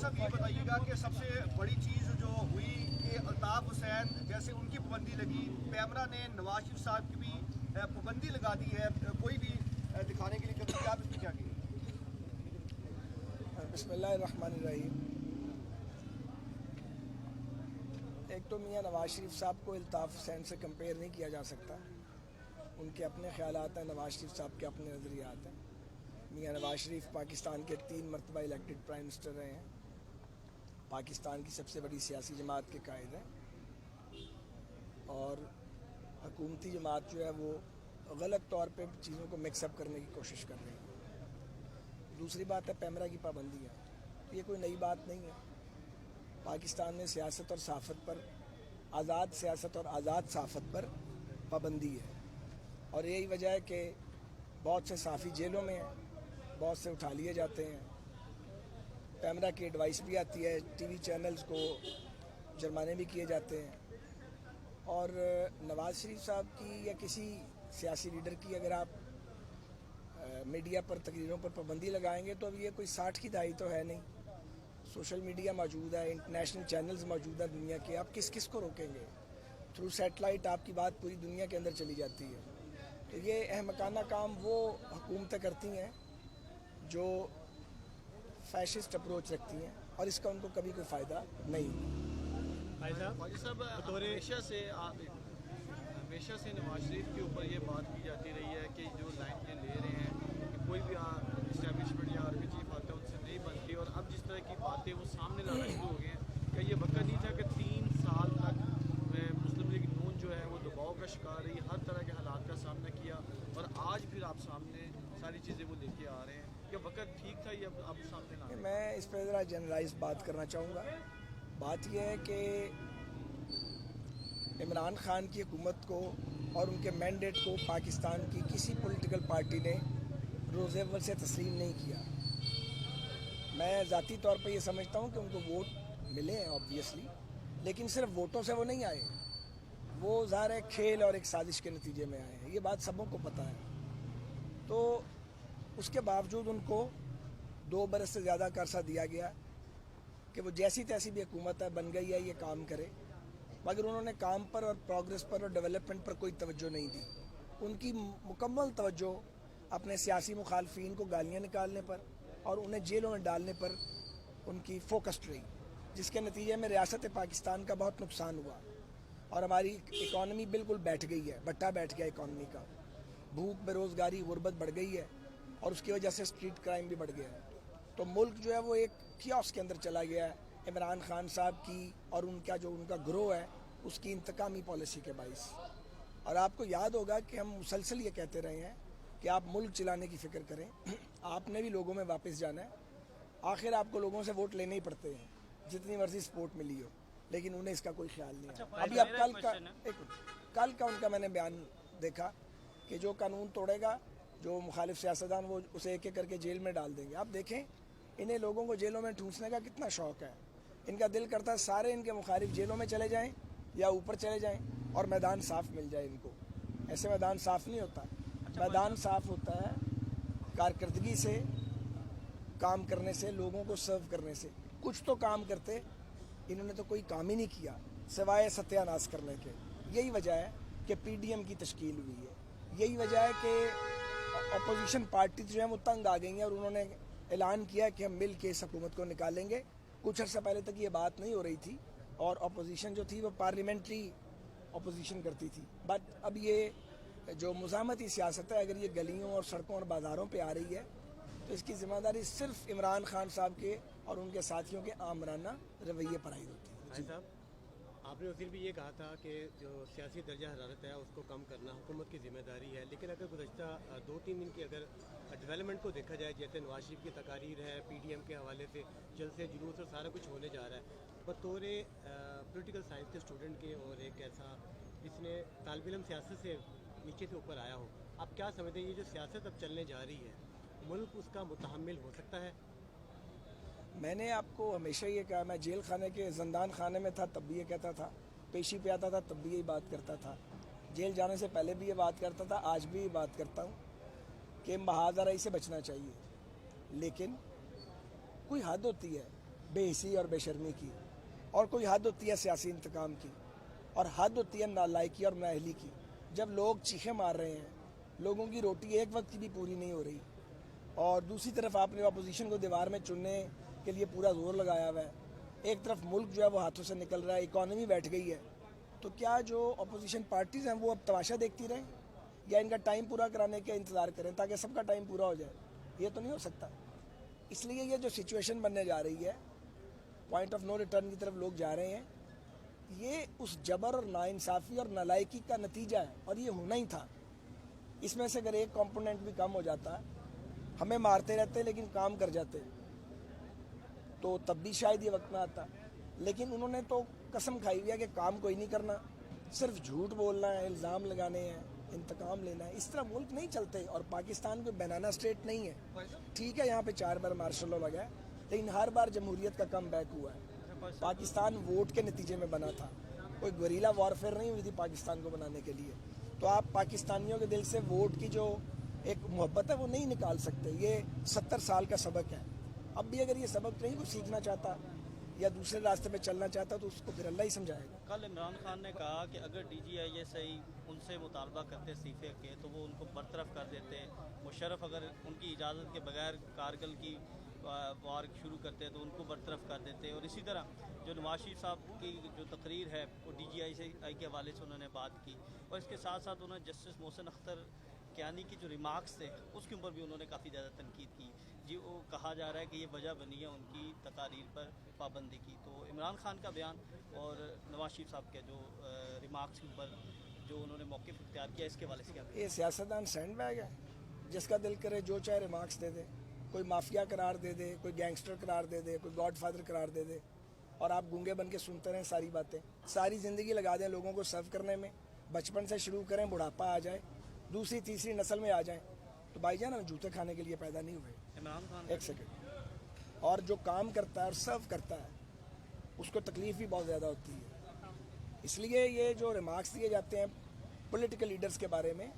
साहब ये बताइएगा कि सबसे बड़ी चीज़ जो हुई कि अल्ताफ़ हुसैन जैसे उनकी पाबंदी लगी, पैमरा ने नवाज शरीफ साहब की भी पाबंदी लगा दी है कोई भी दिखाने के लिए, कभी आप इसमें क्या कहेंगे? बिस्मिल्लाहिर्रहमानिर्रहीम। एक तो मियाँ नवाज शरीफ साहब को अल्ताफ़ हुसैन से कंपेयर नहीं किया जा सकता। उनके अपने ख्यालात हैं, नवाज शरीफ साहब के अपने नज़रियात हैं। मियाँ नवाज शरीफ पाकिस्तान के 3 मरतबा इलेक्टेड प्राइम मिनिस्टर रहे हैं, पाकिस्तान की सबसे बड़ी सियासी जमात के कायद हैं, और हुकूमती जमात जो है वो गलत तौर पे चीज़ों को मिक्सअप करने की कोशिश कर रही है। दूसरी बात है पैमरा की पाबंदी है। ये कोई नई बात नहीं है। पाकिस्तान में सियासत और सहाफ़त पर, आज़ाद सियासत और आज़ाद सहाफ़त पर पाबंदी है, और यही वजह है कि बहुत से सहाफ़ी जेलों में हैं, बहुत से उठा लिए जाते हैं। पैमरा की एडवाइस भी आती है, टीवी चैनल्स को जुर्माने भी किए जाते हैं। और नवाज़ शरीफ साहब की या किसी सियासी लीडर की अगर आप मीडिया पर तकरीरों पर पाबंदी लगाएंगे तो अब ये कोई 60 की दहाई तो है नहीं। सोशल मीडिया मौजूद है, इंटरनेशनल चैनल्स मौजूद हैं दुनिया के, आप किस किस को रोकेंगे? थ्रू सैटेलाइट आपकी बात पूरी दुनिया के अंदर चली जाती है। तो ये अहमकाना काम वो हुकूमतें करती हैं जो फैशिस्ट अप्रोच रखती हैं, और इसका उनको कभी कोई फ़ायदा नहीं। भाई साहब हमेशा से नवाज शरीफ के ऊपर ये बात की जाती रही है कि जो लाइन ये ले रहे हैं कि कोई भी इस्टेब्लिशमेंट या आर्मी चीफ आता है उनसे नहीं बनती, और अब जिस तरह की बातें वो सामने लाना शुरू हो गए हैं, क्या ये वक्त नहीं था कि 3 साल तक मुस्लिम लीग नून जो है वो दबाव का शिकार रही, हर तरह के हालात का सामना किया, और आज फिर आप सामने सारी चीज़ें वो लेके आ रहे हैं? क्या वक्त ठीक था ये अब सामने लाना? मैं इस पर ज़रा जनरलाइज बात करना चाहूँगा। बात यह है कि इमरान खान की हुकूमत को और उनके मैंडेट को पाकिस्तान की किसी पॉलिटिकल पार्टी ने रोज़ अव्वल से तस्लीम नहीं किया। मैं ज़ाती तौर पर यह समझता हूँ कि उनको वोट मिले हैं ऑब्वियसली, लेकिन सिर्फ वोटों से वो नहीं आए, वो ज़ाहिर है खेल और एक साजिश के नतीजे में आए हैं, ये बात सबों को पता है। तो उसके बावजूद उनको 2 बरस से ज़्यादा का अरसा दिया गया कि वो जैसी तैसी भी हुकूमत है, बन गई है, ये काम करे, मगर उन्होंने काम पर और प्रोग्रेस पर और डेवलपमेंट पर कोई तवज्जो नहीं दी। उनकी मुकम्मल तवज्जो अपने सियासी मुखालफीन को गालियाँ निकालने पर और उन्हें जेलों में डालने पर उनकी फोकस्ड रही, जिसके नतीजे में रियासत पाकिस्तान का बहुत नुकसान हुआ, और हमारी इकॉनमी बिल्कुल बैठ गई है, बट्टा बैठ गया इकॉनमी का। भूख, बेरोज़गारी, गुर्बत बढ़ गई है, और उसकी वजह से स्ट्रीट क्राइम भी बढ़ गया है। तो मुल्क जो है वो एक कियोस्क के अंदर चला गया है इमरान खान साहब की और उनका ग्रोह है उसकी इंतकामी पॉलिसी के बाइस। और आपको याद होगा कि हम मुसलसल ये कहते रहे हैं कि आप मुल्क चलाने की फ़िक्र करें, आपने भी लोगों में वापस जाना है। आखिर आपको लोगों से वोट लेने ही पड़ते हैं, जितनी मर्जी सपोर्ट मिली हो, लेकिन उन्हें इसका कोई ख्याल नहीं है। अभी अब कल का उनका मैंने बयान देखा कि जो कानून तोड़ेगा, जो मुखालिफ सियासतदान, वो उसे एक एक करके जेल में डाल देंगे। आप देखें इन्हें लोगों को जेलों में ठूंसने का कितना शौक़ है। इनका दिल करता है सारे इनके मुखालिफ जेलों में चले जाएं या ऊपर चले जाएं और मैदान साफ़ मिल जाए इनको। ऐसे मैदान साफ़ नहीं होता। मैदान साफ़ होता है कारकर्दगी से, काम करने से, लोगों को सर्व करने से। कुछ तो काम करते, इन्होंने तो कोई काम ही नहीं किया सिवाय सत्यानाश करने के। यही वजह है कि PDM की तश्कील हुई है। यही वजह है कि अपोजिशन पार्टी जो है वो तंग आ गई हैं और उन्होंने ऐलान किया कि हम मिल के इस हुकूमत को निकालेंगे। कुछ अर्सा पहले तक ये बात नहीं हो रही थी, और अपोजिशन जो थी वो पार्लियामेंट्री अपोजिशन करती थी। बट अब ये जो मुज़ाहमती सियासत है, अगर ये गलियों और सड़कों और बाज़ारों पे आ रही है, तो इसकी ज़िम्मेदारी सिर्फ इमरान खान साहब के और उनके साथियों के आमराना रवैये पर आई होती है। जी साहब, आपने उस दिन भी ये कहा था कि जो सियासी दर्जा हरारत है उसको कम करना हुकूमत की जिम्मेदारी है, लेकिन अगर गुज़श्ता 2-3 दिन की अगर डेवलपमेंट को देखा जाए, जैसे नवाज शरीफ की तकारीर है, PDM के हवाले से जलसे जुलूस और सारा कुछ होने जा रहा है, बतौर पॉलिटिकल साइंस के स्टूडेंट के और एक ऐसा जिसने तालिब इल्म सियासत से नीचे से ऊपर आया हो, आप क्या समझते हैं ये जो सियासत अब चलने जा रही है, मुल्क उसका मुतहम्मिल हो सकता है? मैंने आपको हमेशा ये कहा, मैं जेल खाने के ज़ंदान खाने में था तब भी ये कहता था, पेशी पे आता था तब भी यही बात करता था, जेल जाने से पहले भी ये बात करता था, आज भी ये बात करता हूँ कि महाजराई से बचना चाहिए, लेकिन कोई हद होती है। बेहिसी और बेशर्मी की, और कोई हद होती है सियासी इंतकाम की, और हद होती है नालायकी और नाअहली की। जब लोग चीखें मार रहे हैं, लोगों की रोटी एक वक्त की भी पूरी नहीं हो रही, और दूसरी तरफ आपने अपोजिशन को दीवार में चुनने के लिए पूरा जोर लगाया हुआ है, एक तरफ मुल्क जो है वो हाथों से निकल रहा है, इकॉनमी बैठ गई है, तो क्या जो अपोजिशन पार्टीज़ हैं वो अब तमाशा देखती रहें या इनका टाइम पूरा कराने का इंतज़ार करें ताकि सबका टाइम पूरा हो जाए? ये तो नहीं हो सकता। इसलिए ये जो सिचुएशन बनने जा रही है, पॉइंट ऑफ नो रिटर्न की तरफ लोग जा रहे हैं, ये उस जबर और नाइंसाफ़ी और नालायकी का नतीजा है, और ये होना ही था। इसमें से अगर एक कंपोनेंट भी कम हो जाता, हमें मारते रहते लेकिन काम कर जाते, तो तब भी शायद ये वक्त ना आता। लेकिन उन्होंने तो कसम खाई हुई है कि काम कोई नहीं करना, सिर्फ झूठ बोलना है, इल्ज़ाम लगाने हैं, इंतकाम लेना है। इस तरह मुल्क नहीं चलते, और पाकिस्तान कोई बनाना स्टेट नहीं है। ठीक है, यहाँ पे 4 बार मार्शल लॉ लगा है, लेकिन हर बार जमहूरियत का कम बैक हुआ है। पाकिस्तान वोट के नतीजे में बना था, कोई गुरीला वॉरफेयर नहीं हुई थी पाकिस्तान को बनाने के लिए। तो आप पाकिस्तानियों के दिल से वोट की जो एक मोहब्बत है वो नहीं निकाल सकते। ये 70 साल का सबक है। अब भी अगर ये सबक नहीं कुछ सीखना चाहता या दूसरे रास्ते पे चलना चाहता तो उसको फिर अल्लाह ही समझाएगा। कल इमरान खान ने कहा कि अगर DGISI उनसे मुतालबा करते इस्तीफे के तो वो उनको बरतरफ कर देते। मुशर्रफ अगर उनकी इजाज़त के बगैर कारगिल की वार शुरू करते तो उनको बरतरफ कर देते। और इसी तरह जो नवाज शरीफ साहब की जो तकरीर है वो DGISI के हवाले से उन्होंने बात की, और इसके साथ साथ उन्होंने जस्टिस मोहसिन अख्तर कियानी की जो रिमार्क्स थे उसके ऊपर भी उन्होंने काफ़ी ज़्यादा तनकीद की। जी, वो कहा जा रहा है कि ये वजह बनी है उनकी तकारीर पर पाबंदी की। तो इमरान खान का बयान और नवाज शरीफ साहब के जो रिमार्क्स के ऊपर जो उन्होंने मौक़िफ़ इख्तियार किया, इसके वाले से क्या? ये सियासतदान सैंड बैग है, जिसका दिल करे जो चाहे रिमार्क्स दे दे, कोई माफिया करार दे दे, कोई गैंगस्टर करार दे दे, कोई गॉड फादर करार दे दे, और आप गूंगे बन के सुनते रहें सारी बातें। सारी ज़िंदगी लगा दें लोगों को सर्व करने में, बचपन से शुरू करें, बुढ़ापा आ जाए, दूसरी तीसरी नस्ल में आ जाएं, तो भाईजान हम जूते खाने के लिए पैदा नहीं हुए। इमरान खान एक सेकंड। और जो काम करता है और सर्व करता है उसको तकलीफ भी बहुत ज़्यादा होती है। इसलिए ये जो रिमार्क्स दिए जाते हैं पॉलिटिकल लीडर्स के बारे में,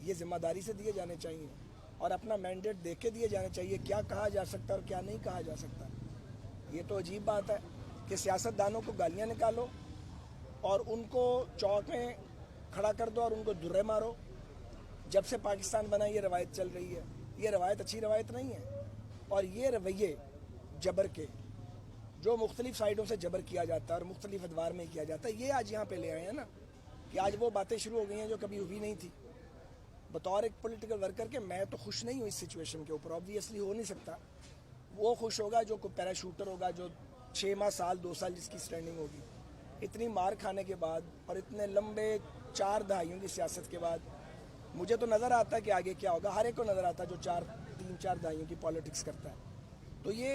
ये जिम्मेदारी से दिए जाने चाहिए और अपना मैंडेट देख के दिए जाने चाहिए, क्या कहा जा सकता है और क्या नहीं कहा जा सकता। ये तो अजीब बात है कि सियासतदानों को गालियाँ निकालो और उनको चौक में खड़ा कर दो और उनको दुर्रे मारो। जब से पाकिस्तान बना ये रवायत चल रही है, ये रवायत अच्छी रवायत नहीं है। और ये रवैये जबर के, जो मुख्तलिफ साइडों से जबर किया जाता है और मुख्तलिफ अदवार में किया जाता है, ये आज यहाँ पे ले आए हैं ना, कि आज वो बातें शुरू हो गई हैं जो कभी हुई नहीं थी। बतौर एक पॉलिटिकल वर्कर के मैं तो खुश नहीं हूँ इस सिचुएशन के ऊपर, ऑब्वियसली हो नहीं सकता। वो खुश होगा जो कोई पैराशूटर होगा, जो 6 माह साल 2 साल जिसकी स्टैंडिंग होगी। इतनी मार खाने के बाद और इतने लंबे 4 दहाइयों की सियासत के बाद मुझे तो नज़र आता है कि आगे क्या होगा। हर एक को नज़र आता है जो 3-4 दहाइयों की पॉलिटिक्स करता है। तो ये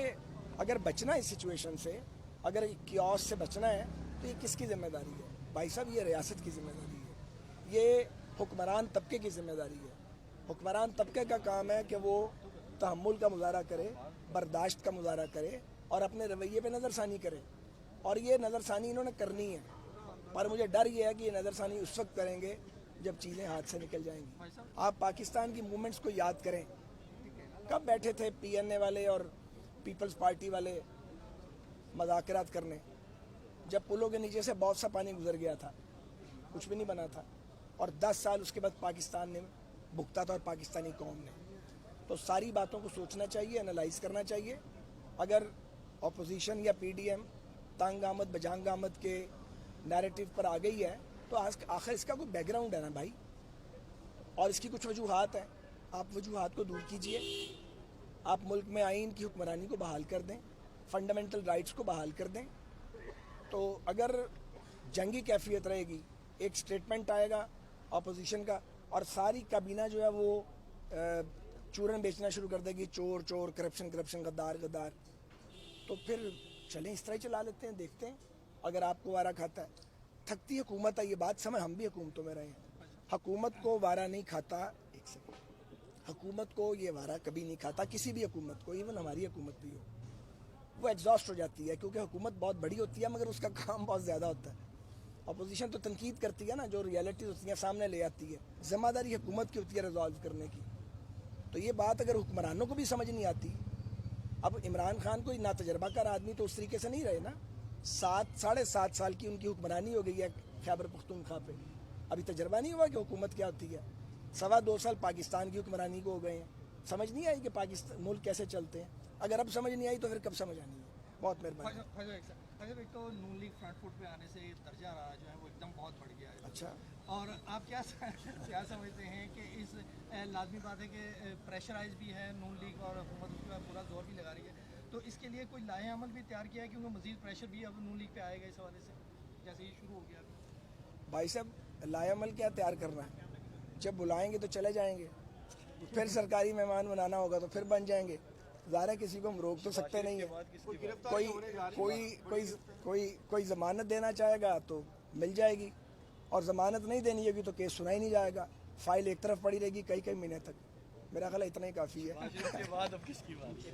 अगर बचना है इस सिचुएशन से, अगर कियोस से बचना है, तो ये किसकी ज़िम्मेदारी है? भाई साहब, ये रियासत की ज़िम्मेदारी है, ये हुक्मरान तबके की ज़िम्मेदारी है। हुक्मरान तबके का काम है कि वो तहम्मुल का मुजाहरा करे, बर्दाश्त का मुजाहरा करे और अपने रवैये पे नज़रसानी करे। और ये नज़रसानी इन्होंने करनी है, पर मुझे डर ये है कि ये नज़रसानी उस वक्त करेंगे जब चीज़ें हाथ से निकल जाएंगी। आप पाकिस्तान की मूवमेंट्स को याद करें, कब बैठे थे PNA वाले और पीपल्स पार्टी वाले मज़ाकरात करने, जब पुलों के नीचे से बहुत सा पानी गुजर गया था, कुछ भी नहीं बना था। और 10 साल उसके बाद पाकिस्तान ने भुगता था और पाकिस्तानी कौम ने। तो सारी बातों को सोचना चाहिए, एनालाइज करना चाहिए। अगर अपोजिशन या PDM तंग आमद बजांग आमद के नैरेटिव पर आ गई है तो आखिर इसका कोई बैकग्राउंड है ना भाई, और इसकी कुछ वजूहात हैं। आप वजूहात को दूर कीजिए, आप मुल्क में आइन की हुक्मरानी को बहाल कर दें, फंडामेंटल राइट्स को बहाल कर दें। तो अगर जंगी कैफियत रहेगी, एक स्टेटमेंट आएगा अपोजिशन का और सारी काबीना जो है वो चूरन बेचना शुरू कर देगी, चोर चोर, करप्शन करप्शन, गद्दार गद्दार, तो फिर चलें इस तरह चला लेते हैं, देखते हैं। अगर आपको वारा खाता है, थकती हुकूमत है, ये बात समझ, हम भी हुकूमतों में रहे हैं। हुकूमत को वारा नहीं खाता, एक सेकंड, हुकूमत को ये वारा कभी नहीं खाता, किसी भी हुकूमत को, इवन हमारी हुकूमत भी हो, वो एग्जॉस्ट हो जाती है क्योंकि हुकूमत बहुत बड़ी होती है मगर उसका काम बहुत ज़्यादा होता है। अपोजिशन तो तनकीद करती है ना, जो रियलिटी होती है सामने ले आती है, ज़िम्मेदारी हुकूमत की होती है रिजॉल्व करने की। तो ये बात अगर हुक्मरानों को भी समझ नहीं आती اب عمران خان کوئی ناتجربہ کار آدمی تو اس طریقے سے نہیں رہے نا. 7.5 سال کی ان کی حکمرانی ہو گئی ہے خیبر پختونخوا پہ. ابھی تجربہ نہیں ہوا کہ حکومت کیا ہوتی ہے. 2.25 سال پاکستان کی حکمرانی کو ہو گئے ہیں. سمجھ نہیں آئی کہ پاکستان ملک کیسے چلتے ہیں. اگر اب سمجھ نہیں آئی تو پھر کب سمجھ آنی ہے. بہت مہربانی. ایک تو نون لیگ فرنٹ فٹ پہ آنے سے درجہ رہا جو ہے وہ ایک دم بہت بڑھ گیا ہے. اچھا, اور آپ کیا سمجھتے ہیں کہ اس لازمی بات ہے کہ پریشرائز بھی ہے نون لیگ اور حکومت اس کا پورا زور بھی لگا رہی ہے, تو اس کے لیے کوئی لائحہ عمل بھی تیار کیا ہے کیونکہ مزید پریشر بھی اب نون لیگ پہ آئے گا اس حوالے سے جیسے یہ شروع ہو گیا ابھی؟ بھائی صاحب لائحہ عمل کیا تیار کرنا ہے؟ جب بلائیں گے تو چلے جائیں گے, پھر سرکاری مہمان بنانا ہوگا تو پھر بن جائیں گے. ظاہر ہے کسی کو ہم روک تو سکتے نہیں ہیں. کوئی ضمانت دینا چاہے گا تو مل جائے گی, اور ضمانت نہیں دینی ہوگی تو کیس سنا ہی نہیں جائے گا. فائل ایک طرف پڑی رہے گی کئی مہینے تک. میرا خیال ہے اتنا ہی کافی ہے. کے بعد اب کس کی بات؟